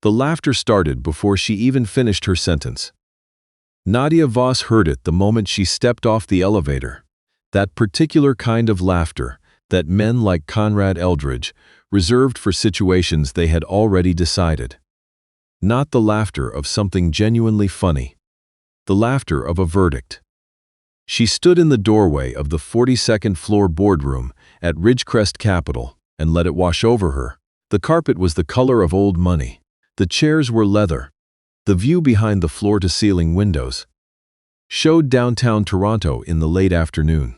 The laughter started before she even finished her sentence. Nadia Voss heard it the moment she stepped off the elevator. That particular kind of laughter that men like Conrad Eldridge reserved for situations they had already decided. Not the laughter of something genuinely funny. The laughter of a verdict. She stood in the doorway of the 42nd floor boardroom at Ridgecrest Capital and let it wash over her. The carpet was the color of old money. The chairs were leather. The view behind the floor-to-ceiling windows showed downtown Toronto in the late afternoon.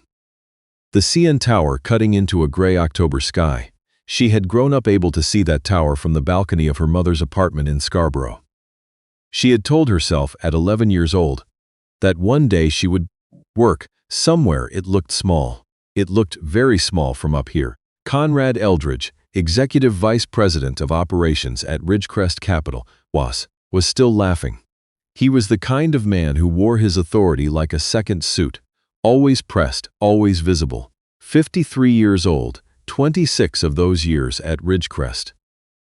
The CN Tower cutting into a gray October sky. She had grown up able to see that tower from the balcony of her mother's apartment in Scarborough. She had told herself at 11 years old that one day she would work somewhere. It looked small. It looked very small from up here. Conrad Eldridge, Executive Vice President of Operations at Ridgecrest Capital, was still laughing. He was the kind of man who wore his authority like a second suit, always pressed, always visible. 53 years old, 26 of those years at Ridgecrest.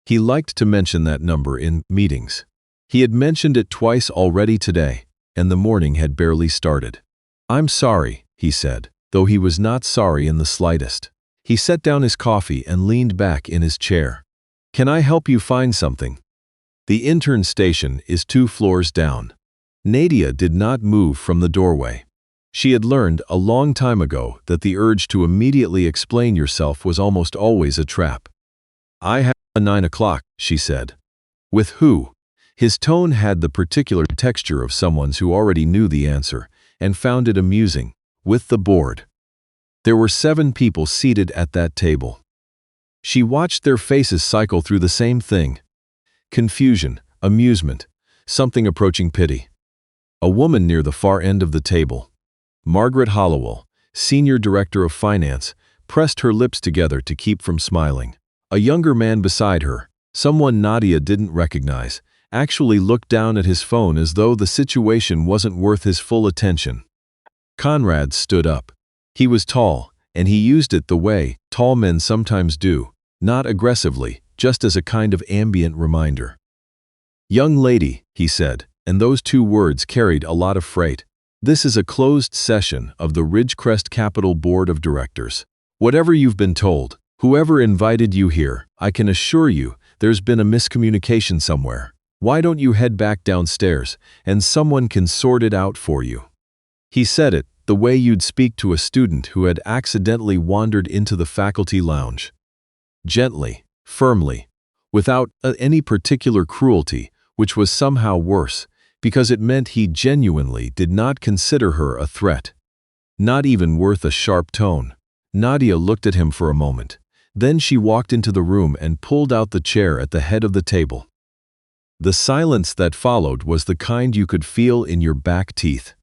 He liked to mention that number in meetings. He had mentioned it twice already today, and the morning had barely started. "I'm sorry," he said, though he was not sorry in the slightest. He set down his coffee and leaned back in his chair. "Can I help you find something?" The intern station is 2 floors down. Nadia did not move from the doorway. She had learned a long time ago that the urge to immediately explain yourself was almost always a trap. "I have a 9 o'clock, she said. "With who?" His tone had the particular texture of someone who already knew the answer and found it amusing. "With the board." There were 7 people seated at that table. She watched their faces cycle through the same thing. Confusion, amusement, something approaching pity. A woman near the far end of the table, Margaret Hollowell, Senior Director of Finance, pressed her lips together to keep from smiling. A younger man beside her, someone Nadia didn't recognize, actually looked down at his phone as though the situation wasn't worth his full attention. Conrad stood up. He was tall, and he used it the way tall men sometimes do, not aggressively, just as a kind of ambient reminder. "Young lady," he said, and those 2 words carried a lot of freight. "This is a closed session of the Ridgecrest Capital Board of Directors. Whatever you've been told, whoever invited you here, I can assure you there's been a miscommunication somewhere. Why don't you head back downstairs, and someone can sort it out for you?" He said it the way you'd speak to a student who had accidentally wandered into the faculty lounge. Gently, firmly, without any particular cruelty, which was somehow worse, because it meant he genuinely did not consider her a threat. Not even worth a sharp tone. Nadia looked at him for a moment. Then she walked into the room and pulled out the chair at the head of the table. The silence that followed was the kind you could feel in your back teeth.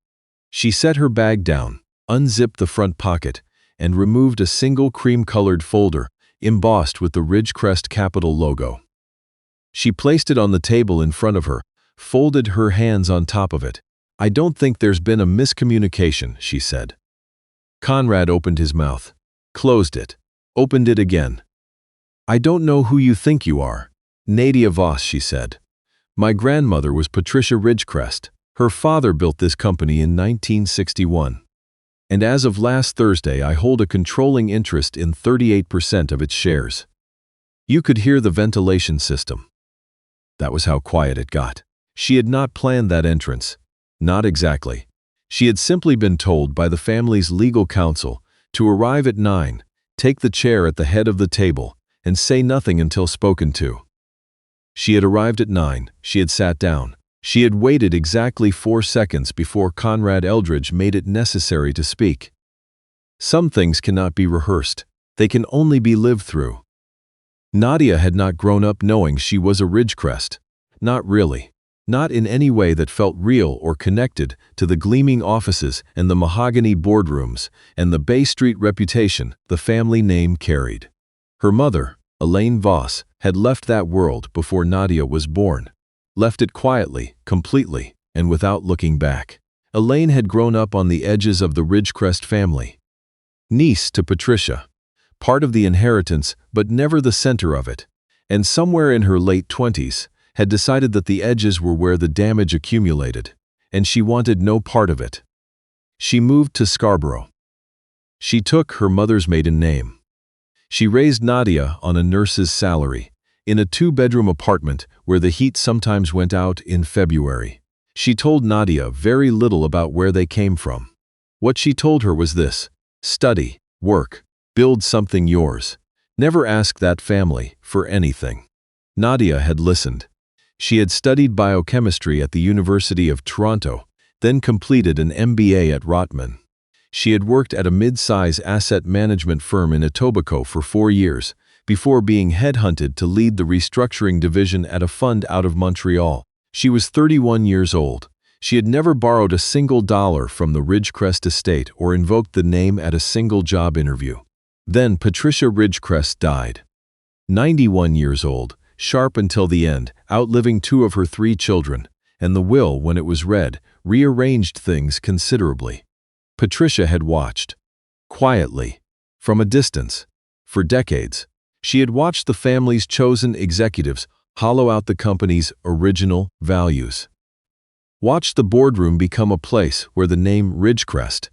She set her bag down, unzipped the front pocket, and removed a single cream-colored folder embossed with the Ridgecrest Capital logo. She placed it on the table in front of her, folded her hands on top of it. "I don't think there's been a miscommunication," she said. Conrad opened his mouth, closed it, opened it again. "I don't know who you think you are." "Nadia Voss," she said. "My grandmother was Patricia Ridgecrest. Her father built this company in 1961. And as of last Thursday, I hold a controlling interest in 38% of its shares." You could hear the ventilation system. That was how quiet it got. She had not planned that entrance. Not exactly. She had simply been told by the family's legal counsel to arrive at 9, take the chair at the head of the table, and say nothing until spoken to. She had arrived at 9, she had sat down. She had waited exactly 4 seconds before Conrad Eldridge made it necessary to speak. Some things cannot be rehearsed. They can only be lived through. Nadia had not grown up knowing she was a Ridgecrest. Not really. Not in any way that felt real or connected to the gleaming offices and the mahogany boardrooms and the Bay Street reputation the family name carried. Her mother, Elaine Voss, had left that world before Nadia was born. Left it quietly, completely, and without looking back. Elaine had grown up on the edges of the Ridgecrest family. Niece to Patricia. Part of the inheritance, but never the center of it. And somewhere in her late 20s, had decided that the edges were where the damage accumulated, and she wanted no part of it. She moved to Scarborough. She took her mother's maiden name. She raised Nadia on a nurse's salary, in a 2-bedroom apartment where the heat sometimes went out in February. She told Nadia very little about where they came from. What she told her was this: study, work, build something yours. Never ask that family for anything. Nadia had listened. She had studied biochemistry at the University of Toronto, then completed an MBA at Rotman. She had worked at a mid-size asset management firm in Etobicoke for 4 years, before being headhunted to lead the restructuring division at a fund out of Montreal. She was 31 years old. She had never borrowed a single dollar from the Ridgecrest estate or invoked the name at a single job interview. Then Patricia Ridgecrest died. 91 years old, sharp until the end, outliving 2 of her 3 children, and the will, when it was read, rearranged things considerably. Patricia had watched, quietly, from a distance, for decades. She had watched the family's chosen executives hollow out the company's original values. Watched the boardroom become a place where the name Ridgecrest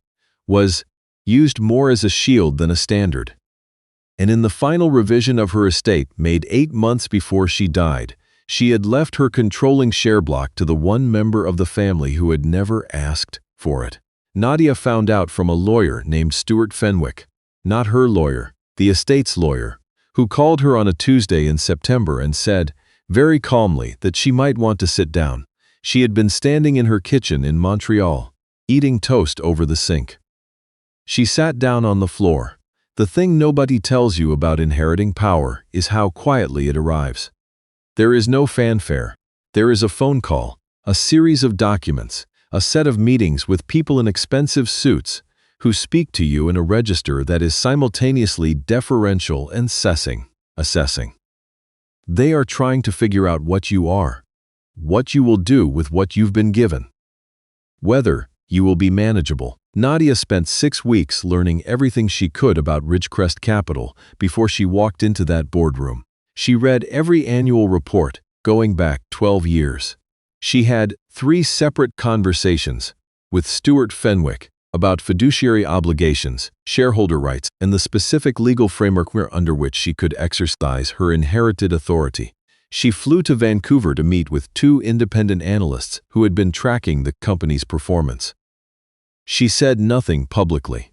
was used more as a shield than a standard. And in the final revision of her estate, made 8 months before she died, she had left her controlling share block to the one member of the family who had never asked for it. Nadia found out from a lawyer named Stuart Fenwick, not her lawyer, the estate's lawyer, who called her on a Tuesday in September and said, very calmly, that she might want to sit down. She had been standing in her kitchen in Montreal, eating toast over the sink. She sat down on the floor. The thing nobody tells you about inheriting power is how quietly it arrives. There is no fanfare. There is a phone call, a series of documents, a set of meetings with people in expensive suits who speak to you in a register that is simultaneously deferential and assessing. They are trying to figure out what you are, what you will do with what you've been given, whether you will be manageable. Nadia spent 6 weeks learning everything she could about Ridgecrest Capital before she walked into that boardroom. She read every annual report, going back 12 years. She had 3 separate conversations with Stuart Fenwick about fiduciary obligations, shareholder rights, and the specific legal framework under which she could exercise her inherited authority. She flew to Vancouver to meet with 2 independent analysts who had been tracking the company's performance. She said nothing publicly.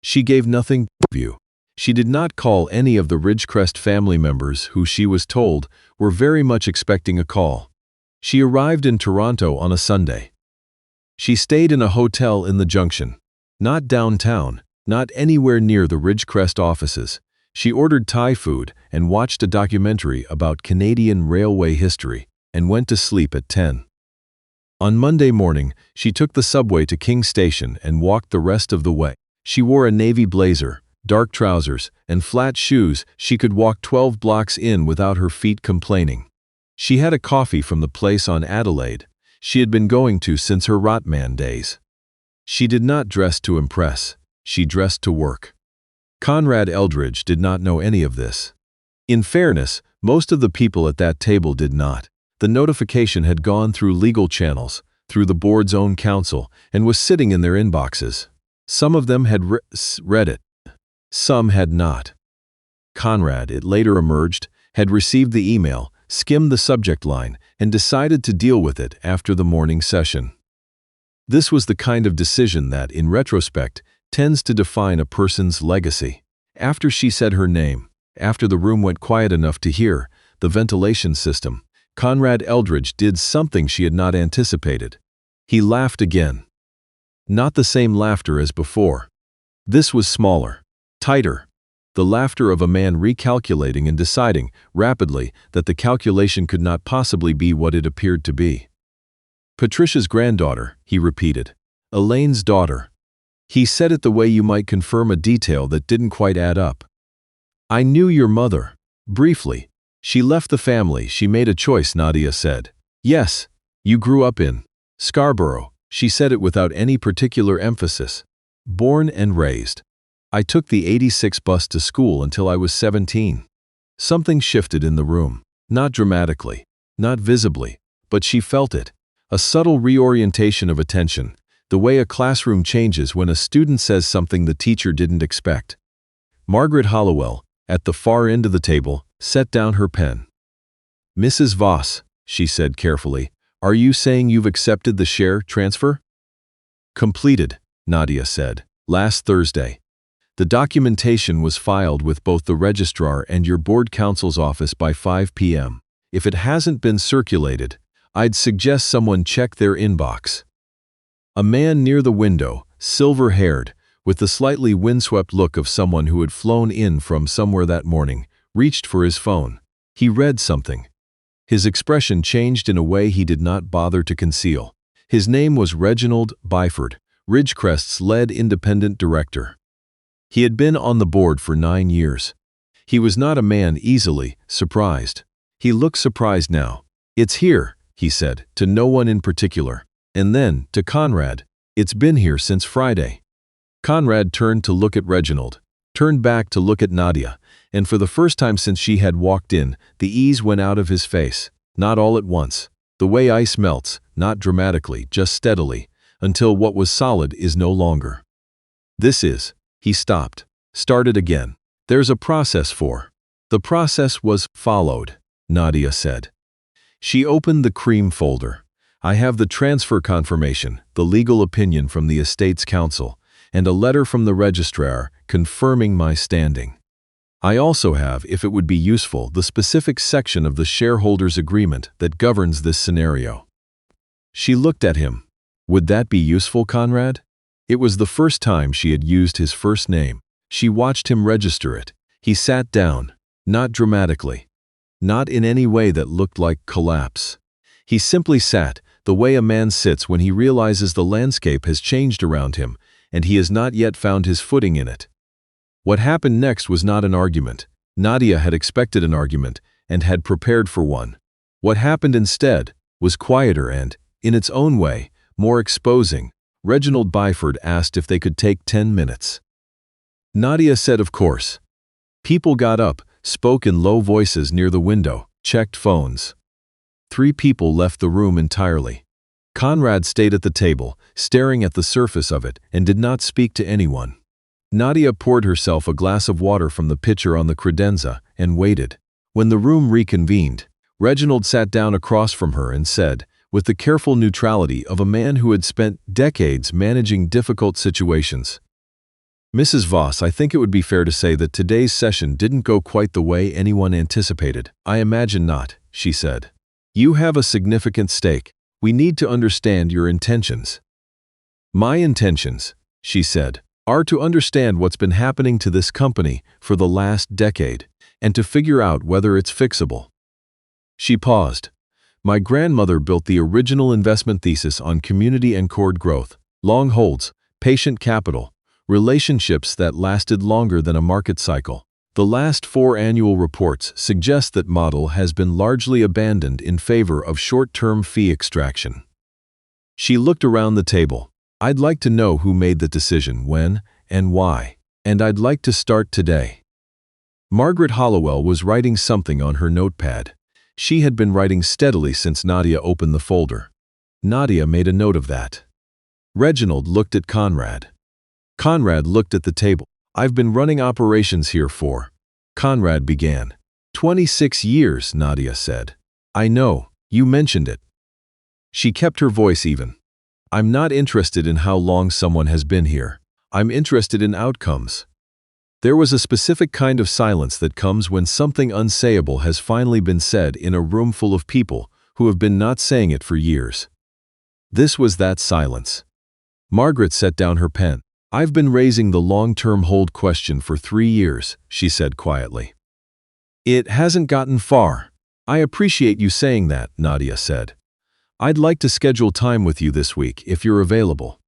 She gave nothing view. She did not call any of the Ridgecrest family members who she was told were very much expecting a call. She arrived in Toronto on a Sunday. She stayed in a hotel in the Junction, not downtown, not anywhere near the Ridgecrest offices. She ordered Thai food and watched a documentary about Canadian railway history and went to sleep at 10. On Monday morning, she took the subway to King Station and walked the rest of the way. She wore a navy blazer, dark trousers, and flat shoes. She could walk 12 blocks in without her feet complaining. She had a coffee from the place on Adelaide she had been going to since her Rotman days. She did not dress to impress. She dressed to work. Conrad Eldridge did not know any of this. In fairness, most of the people at that table did not. The notification had gone through legal channels, through the board's own counsel, and was sitting in their inboxes. Some of them had read it. Some had not. Conrad, it later emerged, had received the email, skimmed the subject line, and decided to deal with it after the morning session. This was the kind of decision that, in retrospect, tends to define a person's legacy. After she said her name, after the room went quiet enough to hear the ventilation system, Conrad Eldridge did something she had not anticipated. He laughed again. Not the same laughter as before. This was smaller, tighter. The laughter of a man recalculating and deciding, rapidly, that the calculation could not possibly be what it appeared to be. Patricia's granddaughter, he repeated. Elaine's daughter. He said it the way you might confirm a detail that didn't quite add up. I knew your mother. Briefly. She left the family. She made a choice, Nadia said. Yes, you grew up in Scarborough. She said it without any particular emphasis. Born and raised. I took the 86 bus to school until I was 17. Something shifted in the room. Not dramatically. Not visibly, but she felt it. A subtle reorientation of attention, the way a classroom changes when a student says something the teacher didn't expect. Margaret Hollowell, at the far end of the table, set down her pen. "Mrs. Voss," she said carefully, "are you saying you've accepted the share transfer?" "Completed," Nadia said, "last Thursday. The documentation was filed with both the registrar and your board counsel's office by 5 p.m. If it hasn't been circulated, I'd suggest someone check their inbox." A man near the window, silver-haired, with the slightly windswept look of someone who had flown in from somewhere that morning, reached for his phone. He read something. His expression changed in a way he did not bother to conceal. His name was Reginald Byford, Ridgecrest's lead independent director. He had been on the board for 9 years. He was not a man easily surprised. He looked surprised now. "It's here," he said, to no one in particular. And then, to Conrad, "It's been here since Friday." Conrad turned to look at Reginald, turned back to look at Nadia, and for the first time since she had walked in, the ease went out of his face, not all at once. The way ice melts, not dramatically, just steadily, until what was solid is no longer. "This is," he stopped, started again. "There's a process for." "The process was followed," Nadia said. She opened the cream folder. "I have the transfer confirmation, the legal opinion from the estate's counsel, and a letter from the registrar confirming my standing. I also have, if it would be useful, the specific section of the shareholders' agreement that governs this scenario." She looked at him. Would that be useful, Conrad? It was the first time she had used his first name. She watched him register it. He sat down, not dramatically, not in any way that looked like collapse. He simply sat, the way a man sits when he realizes the landscape has changed around him, and he has not yet found his footing in it. What happened next was not an argument. Nadia had expected an argument, and had prepared for one. What happened instead was quieter and, in its own way, more exposing. Reginald Byford asked if they could take 10 minutes. Nadia said of course. People got up, spoke in low voices near the window, checked phones. 3 people left the room entirely. Conrad stayed at the table, staring at the surface of it, and did not speak to anyone. Nadia poured herself a glass of water from the pitcher on the credenza, and waited. When the room reconvened, Reginald sat down across from her and said, with the careful neutrality of a man who had spent decades managing difficult situations, "Mrs. Voss, I think it would be fair to say that today's session didn't go quite the way anyone anticipated." "I imagine not," she said. "You have a significant stake. We need to understand your intentions." "My intentions," she said, "are to understand what's been happening to this company for the last decade, and to figure out whether it's fixable." She paused. "My grandmother built the original investment thesis on community anchored growth, long holds, patient capital, relationships that lasted longer than a market cycle. The last 4 annual reports suggest that model has been largely abandoned in favor of short-term fee extraction." She looked around the table. "I'd like to know who made the decision, when, and why. And I'd like to start today." Margaret Hollowell was writing something on her notepad. She had been writing steadily since Nadia opened the folder. Nadia made a note of that. Reginald looked at Conrad. Conrad looked at the table. "I've been running operations here for," Conrad began. 26 years, Nadia said. "I know, you mentioned it." She kept her voice even. "I'm not interested in how long someone has been here. I'm interested in outcomes." There was a specific kind of silence that comes when something unsayable has finally been said in a room full of people who have been not saying it for years. This was that silence. Margaret set down her pen. "I've been raising the long-term hold question for 3 years, she said quietly. "It hasn't gotten far." "I appreciate you saying that," Nadia said. "I'd like to schedule time with you this week if you're available."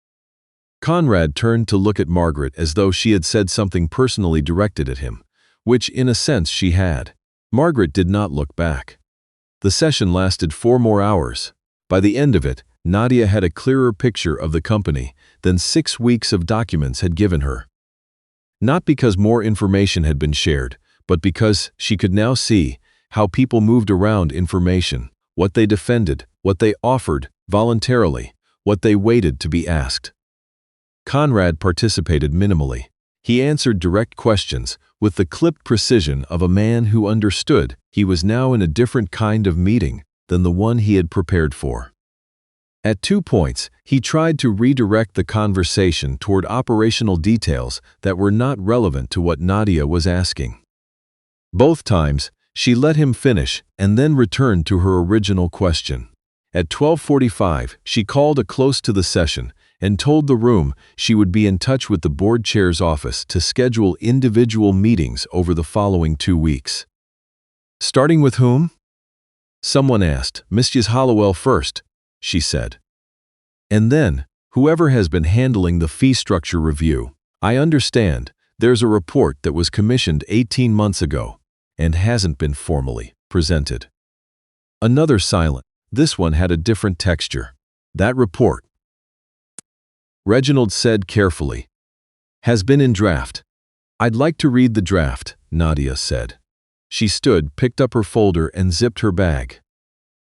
Conrad turned to look at Margaret as though she had said something personally directed at him, which in a sense she had. Margaret did not look back. The session lasted 4 more hours. By the end of it, Nadia had a clearer picture of the company than 6 weeks of documents had given her. Not because more information had been shared, but because she could now see how people moved around information, what they defended, what they offered voluntarily, what they waited to be asked. Conrad participated minimally. He answered direct questions with the clipped precision of a man who understood he was now in a different kind of meeting than the one he had prepared for. At 2 points, he tried to redirect the conversation toward operational details that were not relevant to what Nadia was asking. Both times, she let him finish and then returned to her original question. At 12:45, she called a close to the session and told the room she would be in touch with the board chair's office to schedule individual meetings over the following 2 weeks. Starting with whom? Someone asked. Mrs. Hollowell first, she said. And then, whoever has been handling the fee structure review. I understand, there's a report that was commissioned 18 months ago and hasn't been formally presented. Another silence. This one had a different texture. That report, Reginald said carefully, has been in draft. I'd like to read the draft, Nadia said. She stood, picked up her folder, and zipped her bag.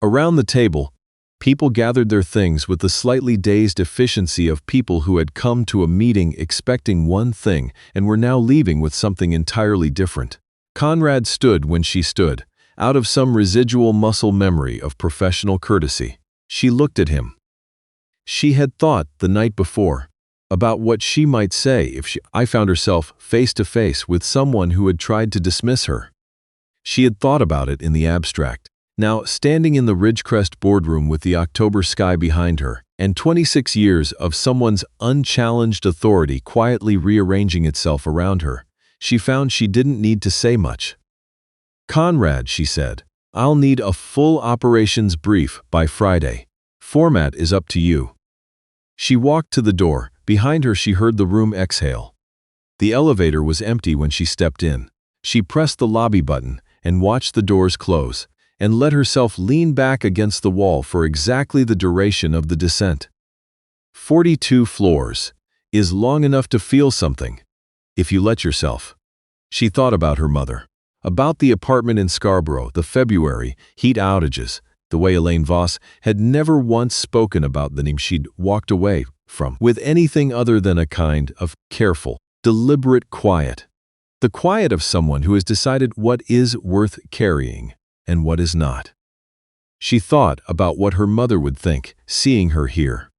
Around the table, people gathered their things with the slightly dazed efficiency of people who had come to a meeting expecting one thing and were now leaving with something entirely different. Conrad stood when she stood, out of some residual muscle memory of professional courtesy. She looked at him. She had thought the night before about what she might say if I found herself face to face with someone who had tried to dismiss her. She had thought about it in the abstract. Now, standing in the Ridgecrest boardroom with the October sky behind her, and 26 years of someone's unchallenged authority quietly rearranging itself around her, she found she didn't need to say much. Conrad, she said, I'll need a full operations brief by Friday. Format is up to you. She walked to the door. Behind her she heard the room exhale. The elevator was empty when she stepped in. She pressed the lobby button and watched the doors close, and let herself lean back against the wall for exactly the duration of the descent. 42 floors is long enough to feel something, if you let yourself. She thought about her mother, about the apartment in Scarborough, the February heat outages, the way Elaine Voss had never once spoken about the name she'd walked away from with anything other than a kind of careful, deliberate quiet. The quiet of someone who has decided what is worth carrying and what is not. She thought about what her mother would think, seeing her here.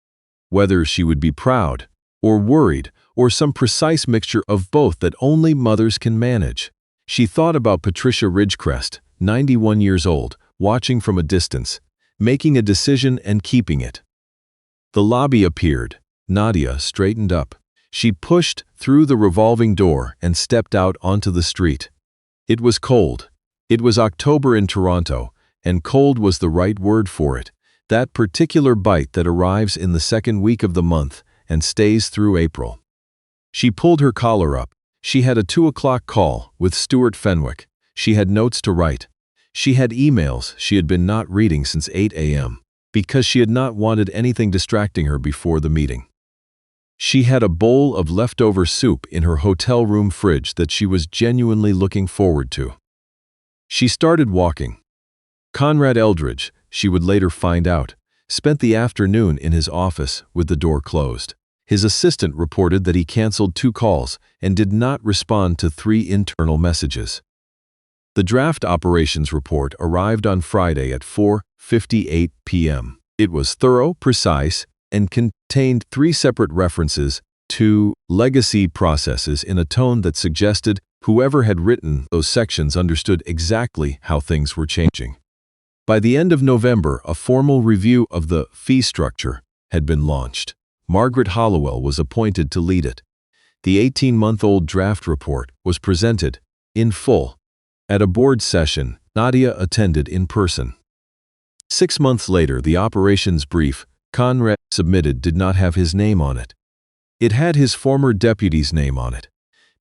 Whether she would be proud, or worried, or some precise mixture of both that only mothers can manage. She thought about Patricia Ridgecrest, 91 years old, watching from a distance, making a decision and keeping it. The lobby appeared. Nadia straightened up. She pushed through the revolving door and stepped out onto the street. It was cold. It was October in Toronto, and cold was the right word for it, that particular bite that arrives in the second week of the month and stays through April. She pulled her collar up. She had a 2 o'clock call with Stuart Fenwick. She had notes to write. She had emails she had been not reading since 8 a.m. because she had not wanted anything distracting her before the meeting. She had a bowl of leftover soup in her hotel room fridge that she was genuinely looking forward to. She started walking. Conrad Eldridge, she would later find out, spent the afternoon in his office with the door closed. His assistant reported that he canceled 2 calls and did not respond to 3 internal messages. The draft operations report arrived on Friday at 4:58 p.m. It was thorough, precise, and contained 3 separate references to legacy processes in a tone that suggested whoever had written those sections understood exactly how things were changing. By the end of November, a formal review of the fee structure had been launched. Margaret Hollowell was appointed to lead it. The 18-month-old draft report was presented, in full, at a board session Nadia attended in person. 6 months later, the operations brief Conrad submitted did not have his name on it. It had his former deputy's name on it,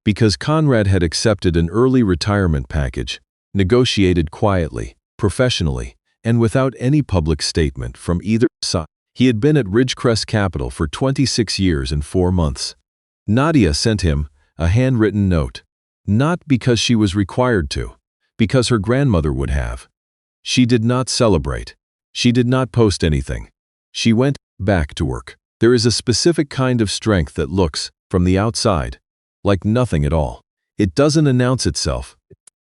because Conrad had accepted an early retirement package, negotiated quietly, professionally, and without any public statement from either side. He had been at Ridgecrest Capital for 26 years and 4 months. Nadia sent him a handwritten note, not because she was required to, because her grandmother would have. She did not celebrate. She did not post anything. She went back to work. There is a specific kind of strength that looks, from the outside, like nothing at all. It doesn't announce itself.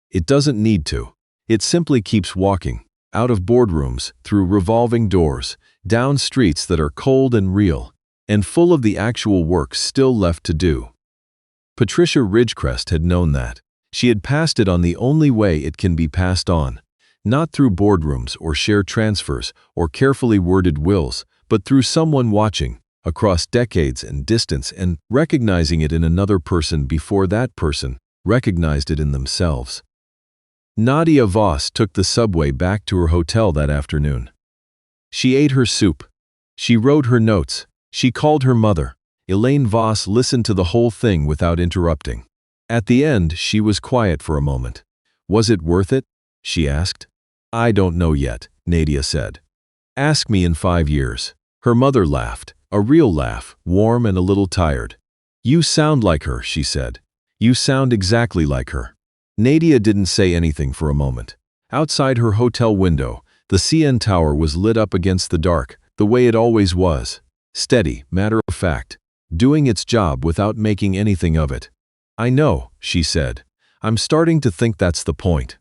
It doesn't need to. It simply keeps walking, out of boardrooms, through revolving doors, down streets that are cold and real, and full of the actual work still left to do. Patricia Ridgecrest had known that. She had passed it on the only way it can be passed on, not through boardrooms or share transfers or carefully worded wills, but through someone watching, across decades and distance, and recognizing it in another person before that person recognized it in themselves. Nadia Voss took the subway back to her hotel that afternoon. She ate her soup. She wrote her notes. She called her mother. Elaine Voss listened to the whole thing without interrupting. At the end, she was quiet for a moment. Was it worth it? She asked. I don't know yet, Nadia said. Ask me in 5 years. Her mother laughed, a real laugh, warm and a little tired. You sound like her, she said. You sound exactly like her. Nadia didn't say anything for a moment. Outside her hotel window, the CN Tower was lit up against the dark, the way it always was. Steady, matter of fact, doing its job without making anything of it. I know, she said. I'm starting to think that's the point.